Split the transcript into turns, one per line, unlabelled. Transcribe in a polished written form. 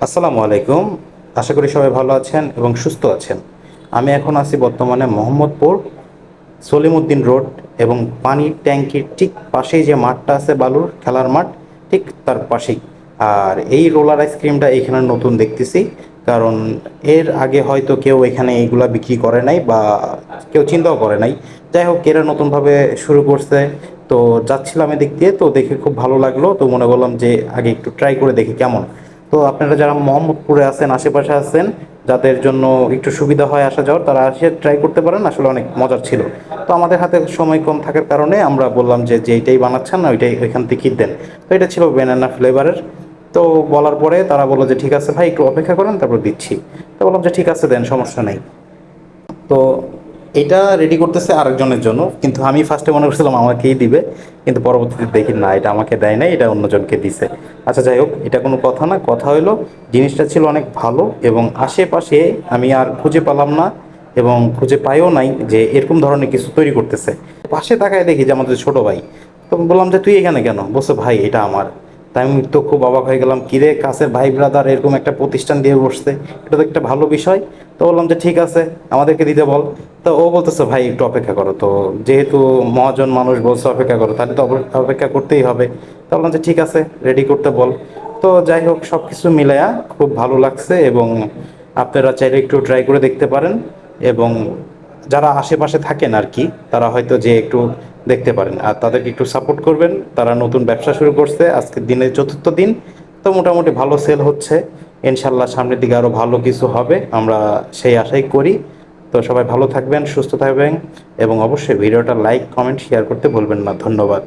আসসালামু আলাইকুম। আশা করি সবাই ভালো আছেন এবং সুস্থ আছেন। আমি এখন আছি বর্তমানে মোহাম্মদপুর সলিমুদ্দিন রোড এবং পানির ট্যাঙ্কির ঠিক পাশেই যে মাঠটা আছে বালুর খেলার মাঠ, ঠিক তার পাশেই। আর এই রোলার আইসক্রিমটা এখানে নতুন দেখতেছি, কারণ এর আগে হয়তো কেউ এখানে এইগুলা বিক্রি করে নাই বা কেউ চিন্তাও করে নাই। যাই হোক, এরা নতুনভাবে শুরু করছে। তো যাচ্ছিলাম এদিক দিয়ে, তো দেখে খুব ভালো লাগলো, তো মনে করলাম যে আগে একটু ট্রাই করে দেখি কেমন। তো আপনারা যারা মোহাম্মদপুরে আছেন, আশেপাশে আছেন, যাদের জন্য একটু সুবিধা হয় আসা যাওয়ার, তারা এসে ট্রাই করতে পারেন। আসলে অনেক মজার ছিল। তো আমাদের হাতে সময় কম থাকার কারণে আমরা বললাম যে যেইটাই বানাচ্ছেন না ওইটাই ওইখান থেকেই দেন। তো এটা ছিল ব্যানানা ফ্লেভারের। তো বলার পরে তারা বললো যে ঠিক আছে ভাই, একটু অপেক্ষা করেন, তারপর দিচ্ছি। তো বললাম যে ঠিক আছে, দেন, সমস্যা নেই। তো এটা রেডি করতেছে আরেকজনের জন্য, কিন্তু আমি ফার্স্টে মনে করছিলাম আমাকেই দিবে, কিন্তু পরবর্তীতে দেখি না, এটা আমাকে দেয় নাই, এটা অন্যজনকে দিছে। আচ্ছা, যাই হোক, এটা কোনো কথা না। কথা হলো, জিনিসটা ছিল অনেক ভালো এবং আশেপাশে আমি আর খুঁজে পেলাম না এবং খুঁজে পাইও নাই যে এরকম ধরনের কিছু তৈরি করতেছে। পাশে তাকায় দেখি যে আমাদের ছোট ভাই। তো বললাম যে তুই এখানে কেন? বলছে ভাই এটা আমার। তাই আমি তো খুব অবাক হয়ে গেলাম, কিরে কাছের ভাই ব্রাদার এরকম একটা প্রতিষ্ঠান দিয়ে বসছে, এটা তো একটা ভালো বিষয়। তো বললাম যে ঠিক আছে, আমাদেরকে দিতে বল। তো ও বলতেছে ভাই একটু অপেক্ষা করো। তো যেহেতু মহাজন মানুষ বলছে অপেক্ষা করো, তাহলে তো অপেক্ষা করতেই হবে। তো বললাম যে ঠিক আছে, রেডি করতে বল। তো যাই হোক, সব কিছু মিলায়া খুব ভালো লাগছে এবং আপনারা চাইলে একটু ট্রাই করে দেখতে পারেন। এবং যারা আশেপাশে থাকেন আর কি, তারা হয়তো যে একটু দেখতে পারেন আর তাদেরকে একটু সাপোর্ট করবেন। তারা নতুন ব্যবসা শুরু করছে, আজকের দিনে চতুর্থ দিন। তো মোটামুটি ভালো সেল হচ্ছে। ইনশাল্লাহ সামনের দিকে আরও ভালো কিছু হবে, আমরা সেই আশাই করি। তো সবাই ভালো থাকবেন, সুস্থ থাকবেন এবং অবশ্যই ভিডিওটা লাইক, কমেন্ট, শেয়ার করতে ভুলবেন না। ধন্যবাদ।